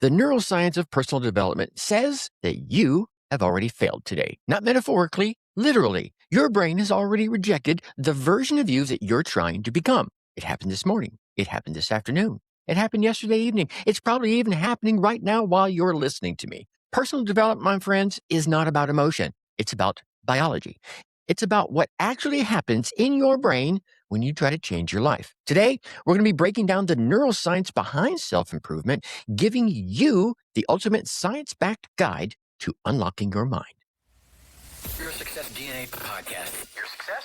The neuroscience of personal development says that you have already failed today. Not metaphorically, literally. Your brain has already rejected the version of you that you're trying to become. It happened this morning. It happened this afternoon. It happened yesterday evening. It's probably even happening right now while you're listening to me. Personal development, my friends, is not about emotion. It's about biology. It's about what actually happens in your brain when you try to change your life. Today, we're going to be breaking down the neuroscience behind self-improvement, giving you the ultimate science-backed guide to unlocking your mind. Your Success DNA podcast. Your success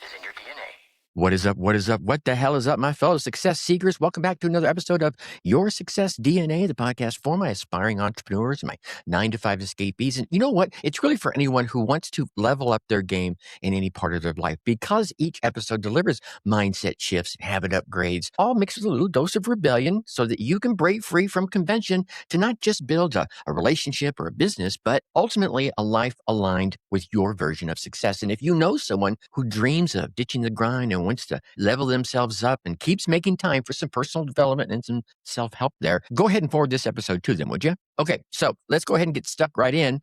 is in your DNA. What is up? What is up? What the hell is up, my fellow success seekers? Welcome back to another episode of Your Success DNA, the podcast for my aspiring entrepreneurs, my 9-to-5 escapees. And you know what? It's really for anyone who wants to level up their game in any part of their life, because each episode delivers mindset shifts, habit upgrades, all mixed with a little dose of rebellion so that you can break free from convention to not just build a relationship or a business, but ultimately a life aligned with your version of success. And if you know someone who dreams of ditching the grind and wants to level themselves up and keeps making time for some personal development and some self-help there, go ahead and forward this episode to them, would you? Okay, so let's go ahead and get stuck right in,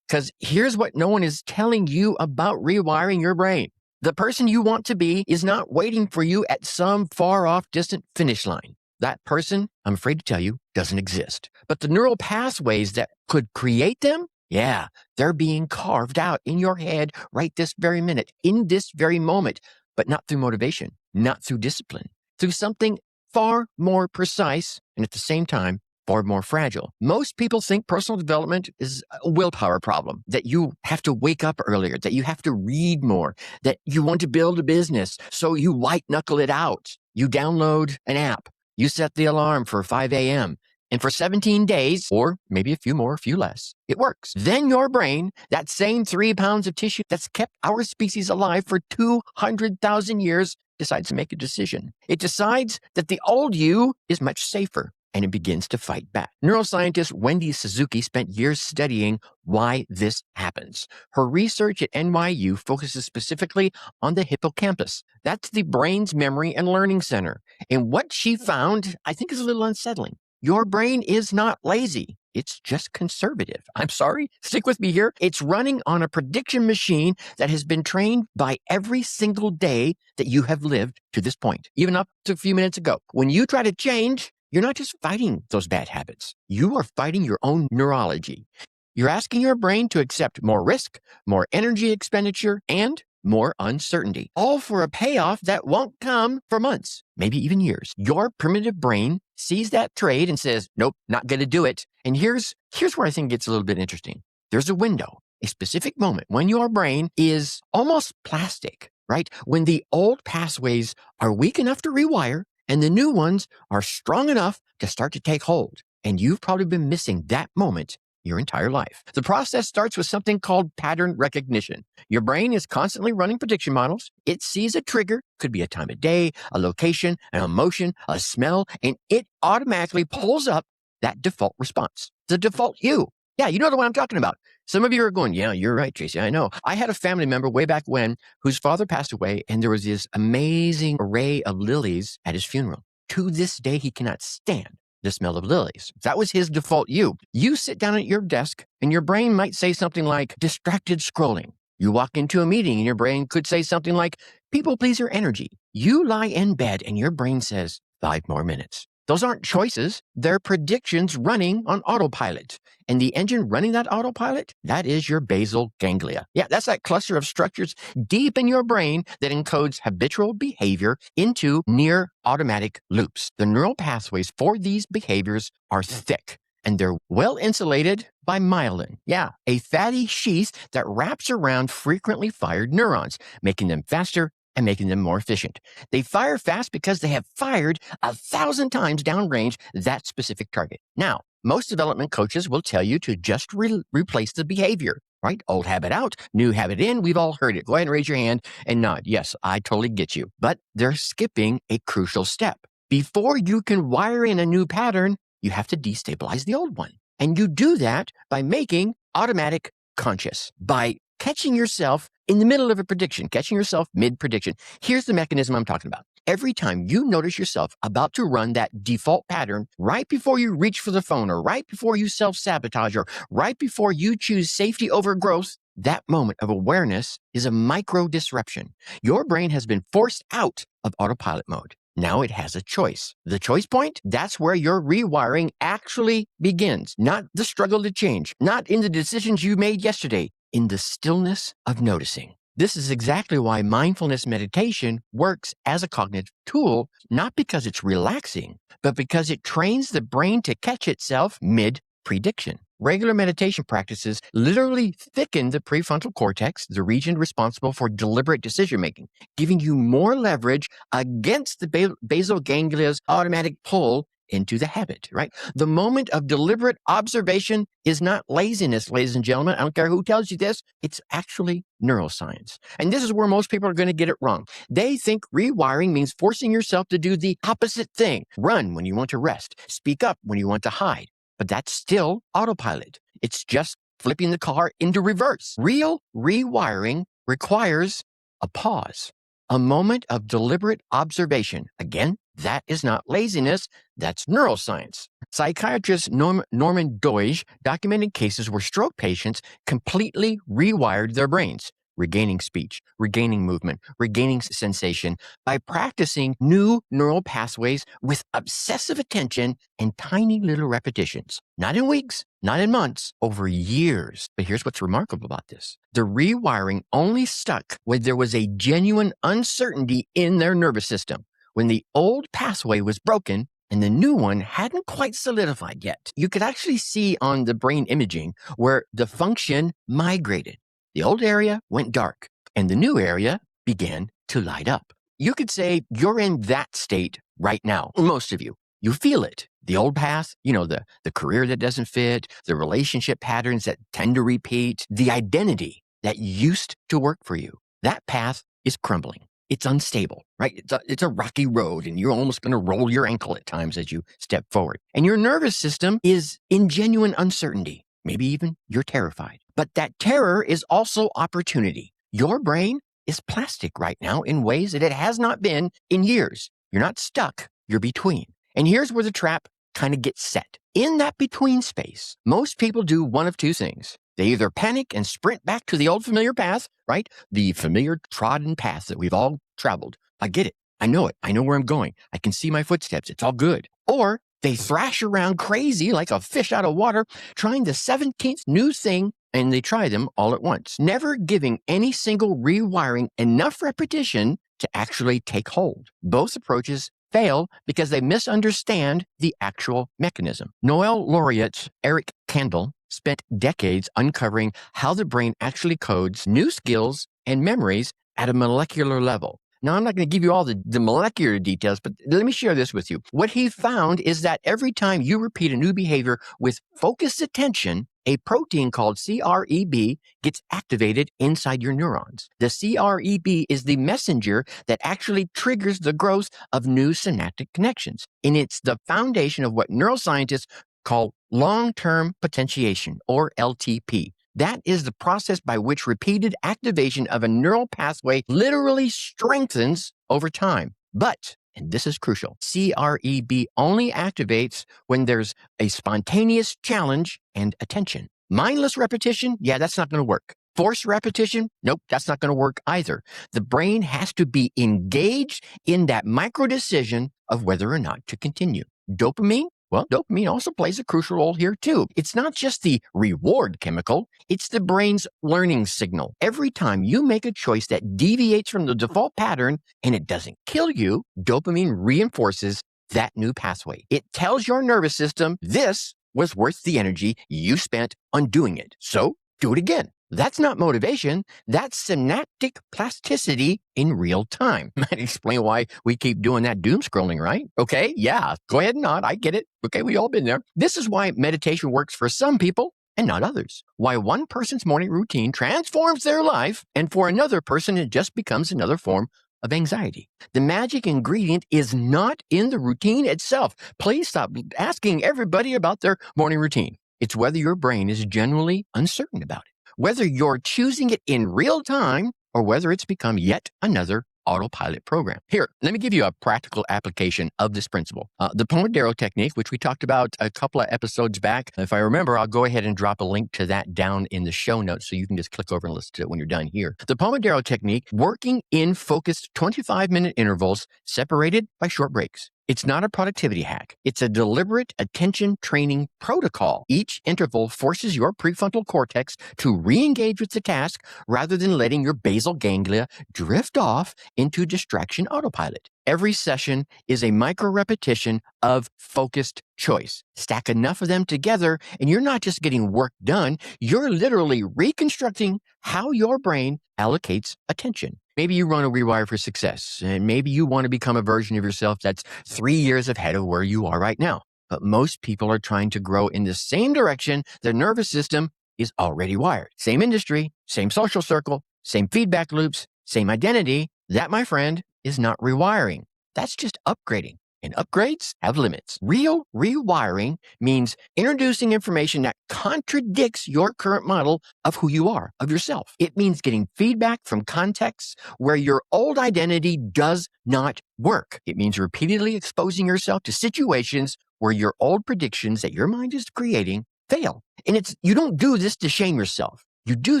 because here's what no one is telling you about rewiring your brain. The person you want to be is not waiting for you at some far-off distant finish line. That person, I'm afraid to tell you, doesn't exist. But the neural pathways that could create them, yeah, they're being carved out in your head right this very minute, in this very moment. But not through motivation, not through discipline, through something far more precise and at the same time, far more fragile. Most people think personal development is a willpower problem, that you have to wake up earlier, that you have to read more, that you want to build a business, so you white knuckle it out. You download an app, you set the alarm for 5 a.m., and for 17 days, or maybe a few more, a few less, it works. Then your brain, that same 3 pounds of tissue that's kept our species alive for 200,000 years, decides to make a decision. It decides that the old you is much safer, and it begins to fight back. Neuroscientist Wendy Suzuki spent years studying why this happens. Her research at NYU focuses specifically on the hippocampus. That's the brain's memory and learning center. And what she found, I think, is a little unsettling. Your brain is not lazy. It's just conservative. I'm sorry. Stick with me here. It's running on a prediction machine that has been trained by every single day that you have lived to this point, even up to a few minutes ago. When you try to change, you're not just fighting those bad habits. You are fighting your own neurology. You're asking your brain to accept more risk, more energy expenditure, and more uncertainty, all for a payoff that won't come for months, maybe even years. Your primitive brain sees that trade and says, nope, not going to do it. And here's where I think it gets a little bit interesting. There's a window, a specific moment when your brain is almost plastic, right? When the old pathways are weak enough to rewire and the new ones are strong enough to start to take hold. And you've probably been missing that moment your entire life. The process starts with something called pattern recognition. Your brain is constantly running prediction models. It sees a trigger, could be a time of day, a location, an emotion, a smell, and it automatically pulls up that default response. The default you. Yeah, you know the one I'm talking about. Some of you are going, yeah, you're right, Tracy, I know. I had a family member way back when whose father passed away, and there was this amazing array of lilies at his funeral. To this day, he cannot stand the smell of lilies. That was his default you. You sit down at your desk and your brain might say something like distracted scrolling. You walk into a meeting and your brain could say something like people pleaser energy. You lie in bed and your brain says 5 more minutes. Those aren't choices. They're predictions running on autopilot. And the engine running that autopilot, that is your basal ganglia. Yeah, that's that cluster of structures deep in your brain that encodes habitual behavior into near automatic loops. The neural pathways for these behaviors are thick, and they're well insulated by myelin. Yeah, a fatty sheath that wraps around frequently fired neurons, making them faster and making them more efficient. They fire fast because they have fired 1,000 times downrange that specific target. Now, most development coaches will tell you to just replace the behavior, right? Old habit out, new habit in. We've all heard it. Go ahead and raise your hand and nod. Yes, I totally get you. But they're skipping a crucial step. Before you can wire in a new pattern, you have to destabilize the old one. And you do that by making automatic conscious, by catching yourself in the middle of a prediction, catching yourself mid-prediction. Here's the mechanism I'm talking about. every time you notice yourself about to run that default pattern right before you reach for the phone or right before you self-sabotage or right before you choose safety over growth, that moment of awareness is a micro disruption. Your brain has been forced out of autopilot mode. Now it has a choice. The choice point, that's where your rewiring actually begins. Not the struggle to change, not in the decisions you made yesterday, in the stillness of noticing. This is exactly why mindfulness meditation works as a cognitive tool, not because it's relaxing, but because it trains the brain to catch itself mid-prediction. Regular meditation practices literally thicken the prefrontal cortex, the region responsible for deliberate decision-making, giving you more leverage against the basal ganglia's automatic pull into the habit, right? The moment of deliberate observation is not laziness, ladies and gentlemen. I don't care who tells you this. It's actually neuroscience. And this is where most people are going to get it wrong. They think rewiring means forcing yourself to do the opposite thing. Run when you want to rest. Speak up when you want to hide. But that's still autopilot. It's just flipping the car into reverse. Real rewiring requires a pause, a moment of deliberate observation. Again, that is not laziness, that's neuroscience. Psychiatrist Norman Doidge documented cases where stroke patients completely rewired their brains, regaining speech, regaining movement, regaining sensation by practicing new neural pathways with obsessive attention and tiny little repetitions. Not in weeks, not in months, over years. But here's what's remarkable about this. The rewiring only stuck when there was a genuine uncertainty in their nervous system, when the old pathway was broken and the new one hadn't quite solidified yet. You could actually see on the brain imaging where the function migrated. The old area went dark, and the new area began to light up. You could say you're in that state right now, most of you. You feel it. The old path, the career that doesn't fit, the relationship patterns that tend to repeat, the identity that used to work for you. That path is crumbling. It's unstable, right? It's a rocky road, and you're almost going to roll your ankle at times as you step forward. And your nervous system is in genuine uncertainty. Maybe even you're terrified. But that terror is also opportunity. Your brain is plastic right now in ways that it has not been in years. You're not stuck, you're between. And here's where the trap kind of gets set. In that between space, most people do one of two things. They either panic and sprint back to the old familiar path, right? The familiar trodden path that we've all traveled. I get it. I know it. I know where I'm going. I can see my footsteps. It's all good. Or they thrash around crazy like a fish out of water, trying the 17th new thing, and they try them all at once, never giving any single rewiring enough repetition to actually take hold. Both approaches fail because they misunderstand the actual mechanism. Nobel Laureate Eric Kandel spent decades uncovering how the brain actually codes new skills and memories at a molecular level. Now, I'm not going to give you all the molecular details, but let me share this with you. What he found is that every time you repeat a new behavior with focused attention, a protein called CREB gets activated inside your neurons. The CREB is the messenger that actually triggers the growth of new synaptic connections. And it's the foundation of what neuroscientists call long-term potentiation, or LTP. That is the process by which repeated activation of a neural pathway literally strengthens over time. But, and this is crucial, CREB only activates when there's a spontaneous challenge and attention. Mindless repetition, that's not going to work. Forced repetition, nope, that's not going to work either. The brain has to be engaged in that micro decision of whether or not to continue. Dopamine? Well, dopamine also plays a crucial role here too. It's not just the reward chemical, it's the brain's learning signal. Every time you make a choice that deviates from the default pattern and it doesn't kill you, dopamine reinforces that new pathway. It tells your nervous system this was worth the energy you spent on doing it. So do it again. That's not motivation. That's synaptic plasticity in real time. Might explain why we keep doing that doom scrolling, right? Okay, yeah, go ahead and nod. I get it. Okay, we all been there. This is why meditation works for some people and not others. Why one person's morning routine transforms their life, and for another person, it just becomes another form of anxiety. The magic ingredient is not in the routine itself. Please stop asking everybody about their morning routine. It's whether your brain is genuinely uncertain about it. Whether you're choosing it in real time or whether it's become yet another Autopilot program. Here, let me give you a practical application of this principle. The Pomodoro technique, which we talked about a couple of episodes back. If I remember, I'll go ahead and drop a link to that down in the show notes so you can just click over and listen to it when you're done here. The Pomodoro technique, working in focused 25-minute intervals separated by short breaks. It's not a productivity hack. It's a deliberate attention training protocol. Each interval forces your prefrontal cortex to re-engage with the task rather than letting your basal ganglia drift off into distraction autopilot. Every session is a micro repetition of focused choice. Stack enough of them together, and you're not just getting work done, you're literally reconstructing how your brain allocates attention. Maybe you run a Rewire for Success, and maybe you want to become a version of yourself that's 3 years ahead of where you are right now. But most people are trying to grow in the same direction their nervous system is already wired. Same industry, same social circle, same feedback loops, same identity. That, my friend, is not rewiring. That's just upgrading. And upgrades have limits. Real rewiring means introducing information that contradicts your current model of who you are, of yourself. It means getting feedback from contexts where your old identity does not work. It means repeatedly exposing yourself to situations where your old predictions that your mind is creating fail. And you don't do this to shame yourself. You do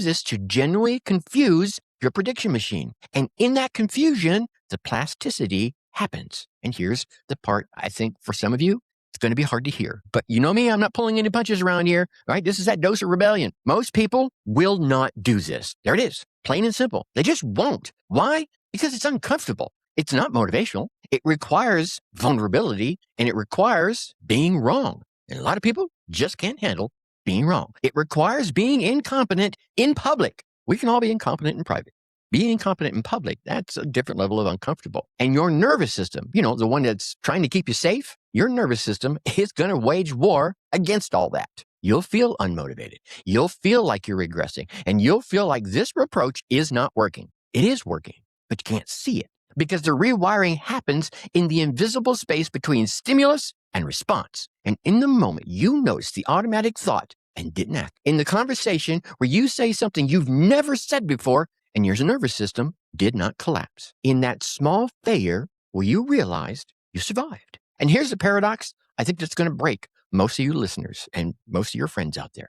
this to genuinely confuse your prediction machine. And in that confusion, the plasticity happens. And here's the part I think for some of you, it's going to be hard to hear. But you know me, I'm not pulling any punches around here, right? This is that dose of rebellion. Most people will not do this. There it is, plain and simple. They just won't. Why? Because it's uncomfortable. It's not motivational. It requires vulnerability, and it requires being wrong. And a lot of people just can't handle being wrong. It requires being incompetent in public. We can all be incompetent in private. Being incompetent in public, that's a different level of uncomfortable. And your nervous system, the one that's trying to keep you safe, your nervous system is going to wage war against all that. You'll feel unmotivated. You'll feel like you're regressing. And you'll feel like this approach is not working. It is working, but you can't see it because the rewiring happens in the invisible space between stimulus and response. And in the moment you notice the automatic thought and didn't act, in the conversation where you say something you've never said before, and your nervous system did not collapse. In that small failure where you realized you survived. And here's the paradox I think that's going to break most of you listeners and most of your friends out there.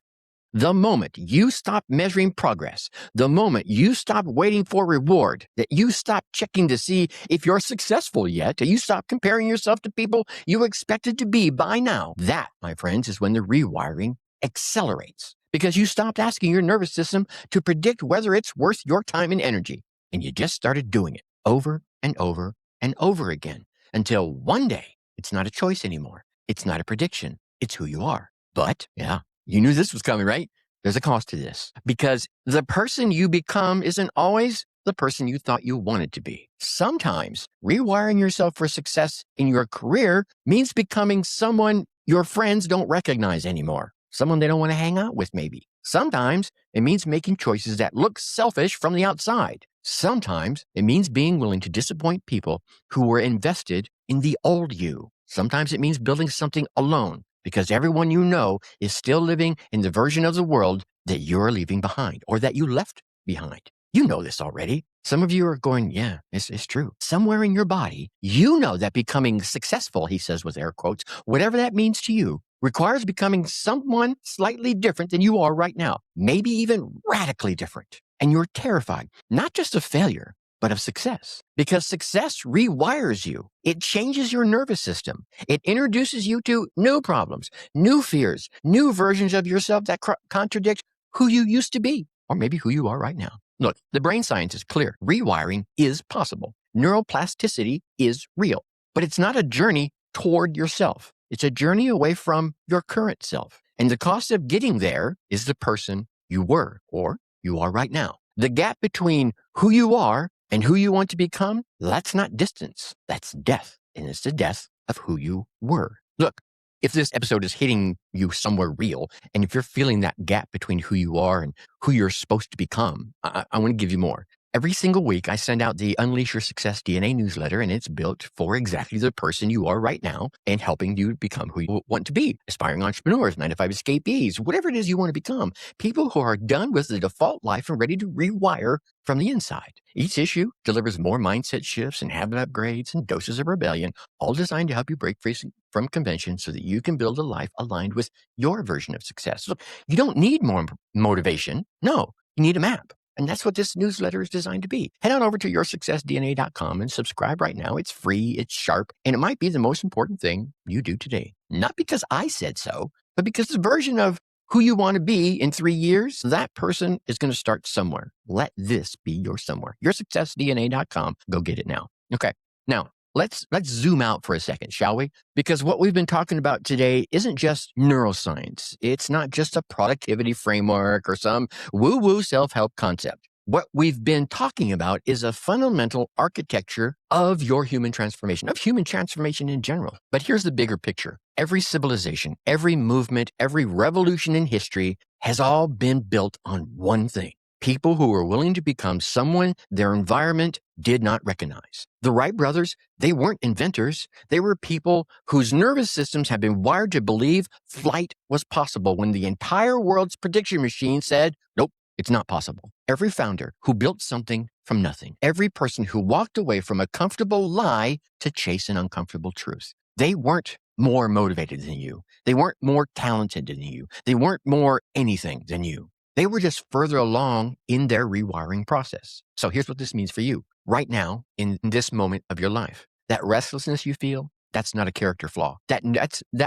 The moment you stop measuring progress, the moment you stop waiting for reward, that you stop checking to see if you're successful yet, that you stop comparing yourself to people you expected to be by now, that, my friends, is when the rewiring accelerates. Because you stopped asking your nervous system to predict whether it's worth your time and energy. And you just started doing it over and over and over again until one day it's not a choice anymore. It's not a prediction. It's who you are. But yeah, you knew this was coming, right? There's a cost to this because the person you become isn't always the person you thought you wanted to be. Sometimes rewiring yourself for success in your career means becoming someone your friends don't recognize anymore. Someone they don't want to hang out with, maybe. Sometimes it means making choices that look selfish from the outside. Sometimes it means being willing to disappoint people who were invested in the old you. Sometimes it means building something alone because everyone you know is still living in the version of the world that you're leaving behind or that you left behind. You know this already. Some of you are going, yeah, it's true. Somewhere in your body, you know that becoming successful, he says with air quotes, whatever that means to you, requires becoming someone slightly different than you are right now, maybe even radically different. And you're terrified, not just of failure, but of success. Because success rewires you. It changes your nervous system. It introduces you to new problems, new fears, new versions of yourself that contradict who you used to be, or maybe who you are right now. Look, the brain science is clear. Rewiring is possible. Neuroplasticity is real. But it's not a journey toward yourself. It's a journey away from your current self. And the cost of getting there is the person you were or you are right now. The gap between who you are and who you want to become, that's not distance. That's death. And it's the death of who you were. Look, if this episode is hitting you somewhere real, and if you're feeling that gap between who you are and who you're supposed to become, I want to give you more. Every single week, I send out the Unleash Your Success DNA newsletter, and it's built for exactly the person you are right now and helping you become who you want to be. Aspiring entrepreneurs, 9-to-5 escapees, whatever it is you want to become. People who are done with the default life and ready to rewire from the inside. Each issue delivers more mindset shifts and habit upgrades and doses of rebellion, all designed to help you break free from convention so that you can build a life aligned with your version of success. So you don't need more motivation. No, you need a map. And that's what this newsletter is designed to be. Head on over to yoursuccessdna.com and subscribe right now. It's free, it's sharp, and it might be the most important thing you do today. Not because I said so, but because the version of who you want to be in 3 years, that person is going to start somewhere. Let this be your somewhere. Yoursuccessdna.com. Go get it now. Okay. Now, let's zoom out for a second, shall we? Because what we've been talking about today isn't just neuroscience. It's not just a productivity framework or some woo-woo self-help concept. What we've been talking about is a fundamental architecture of your human transformation, of human transformation in general. But here's the bigger picture. Every civilization, every movement, every revolution in history has all been built on one thing. People who were willing to become someone their environment did not recognize. The Wright brothers, they weren't inventors. They were people whose nervous systems had been wired to believe flight was possible when the entire world's prediction machine said, nope, it's not possible. Every founder who built something from nothing, every person who walked away from a comfortable lie to chase an uncomfortable truth, they weren't more motivated than you. They weren't more talented than you. They weren't more anything than you. They were just further along in their rewiring process. So here's what this means for you right now in this moment of your life. That restlessness you feel, that's not a character flaw. That,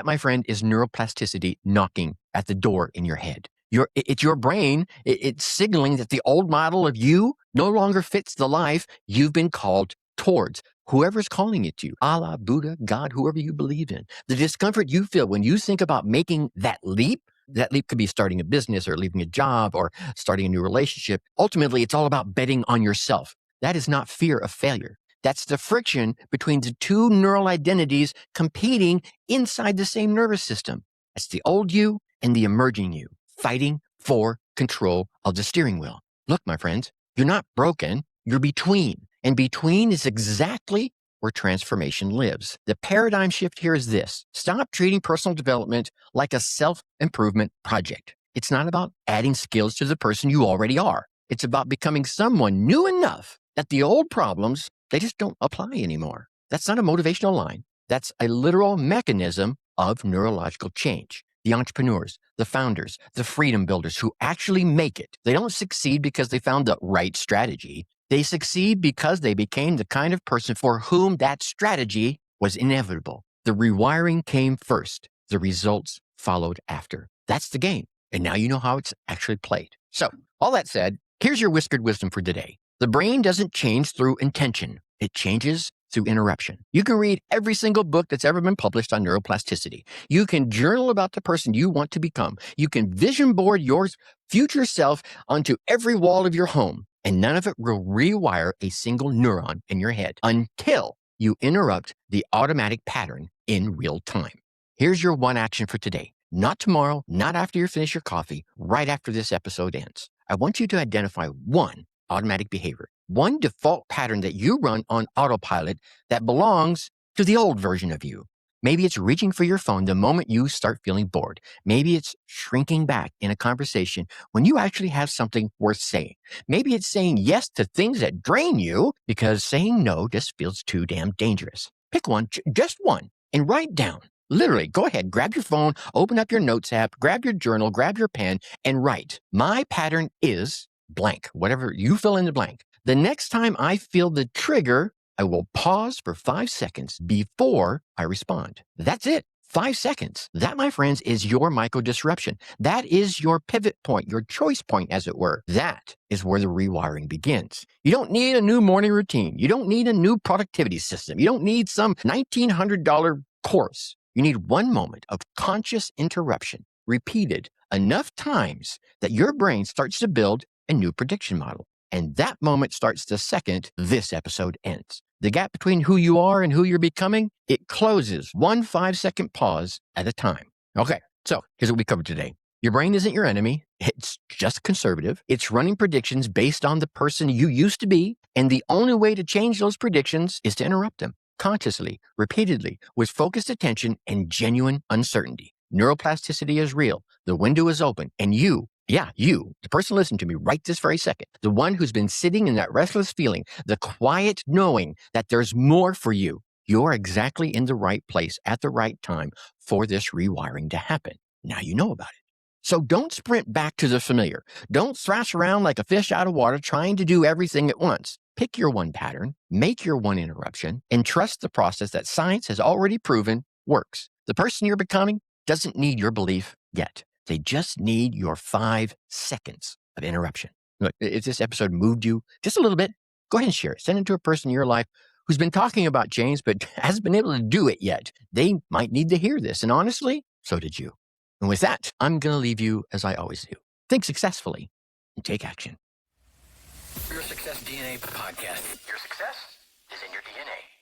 my friend, is neuroplasticity knocking at the door in your head. It's your brain. It's signaling that the old model of you no longer fits the life you've been called towards. Whoever's calling it to you, Allah, Buddha, God, whoever you believe in, the discomfort you feel when you think about making that leap could be starting a business or leaving a job or starting a new relationship. Ultimately, it's all about betting on yourself. That is not fear of failure. That's the friction between the two neural identities competing inside the same nervous system. That's the old you and the emerging you, fighting for control of the steering wheel. Look, my friends, you're not broken, you're between. And between is exactly where transformation lives. The paradigm shift here is this. Stop treating personal development like a self-improvement project. It's not about adding skills to the person you already are. It's about becoming someone new enough that the old problems, they just don't apply anymore. That's not a motivational line. That's a literal mechanism of neurological change. The entrepreneurs, the founders, the freedom builders who actually make it, they don't succeed because they found the right strategy. They succeed because they became the kind of person for whom that strategy was inevitable. The rewiring came first. The results followed after. That's the game. And now you know how it's actually played. So, all that said, here's your whiskered wisdom for today. The brain doesn't change through intention. It changes through interruption. You can read every single book that's ever been published on neuroplasticity. You can journal about the person you want to become. You can vision board your future self onto every wall of your home. And none of it will rewire a single neuron in your head until you interrupt the automatic pattern in real time. Here's your one action for today. Not tomorrow, not after you finish your coffee, right after this episode ends. I want you to identify one automatic behavior, one default pattern that you run on autopilot that belongs to the old version of you. Maybe it's reaching for your phone the moment you start feeling bored. Maybe it's shrinking back in a conversation when you actually have something worth saying. Maybe it's saying yes to things that drain you because saying no just feels too damn dangerous. Pick one, just one, and write down. Literally, go ahead, grab your phone, open up your notes app, grab your journal, grab your pen, and write. My pattern is blank, whatever you fill in the blank. The next time I feel the trigger, I will pause for 5 seconds before I respond. That's it. 5 seconds. That, my friends, is your micro-disruption. That is your pivot point, your choice point, as it were. That is where the rewiring begins. You don't need a new morning routine. You don't need a new productivity system. You don't need some $1,900 course. You need one moment of conscious interruption, repeated enough times that your brain starts to build a new prediction model. And that moment starts the second this episode ends. The gap between who you are and who you're becoming, it closes 1 5-second pause at a time. Okay, so here's what we covered today. Your brain isn't your enemy. It's just conservative. It's running predictions based on the person you used to be. And the only way to change those predictions is to interrupt them consciously, repeatedly, with focused attention and genuine uncertainty. Neuroplasticity is real. The window is open. And you, the person listening to me right this very second, the one who's been sitting in that restless feeling, the quiet knowing that there's more for you, you're exactly in the right place at the right time for this rewiring to happen. Now you know about it. So don't sprint back to the familiar. Don't thrash around like a fish out of water trying to do everything at once. Pick your one pattern, make your one interruption, and trust the process that science has already proven works. The person you're becoming doesn't need your belief yet. They just need your 5 seconds of interruption. Look, if this episode moved you just a little bit, go ahead and share it. Send it to a person in your life who's been talking about change but hasn't been able to do it yet. They might need to hear this. And honestly, so did you. And with that, I'm going to leave you as I always do. Think successfully and take action. Your Success DNA podcast. Your success is in your DNA.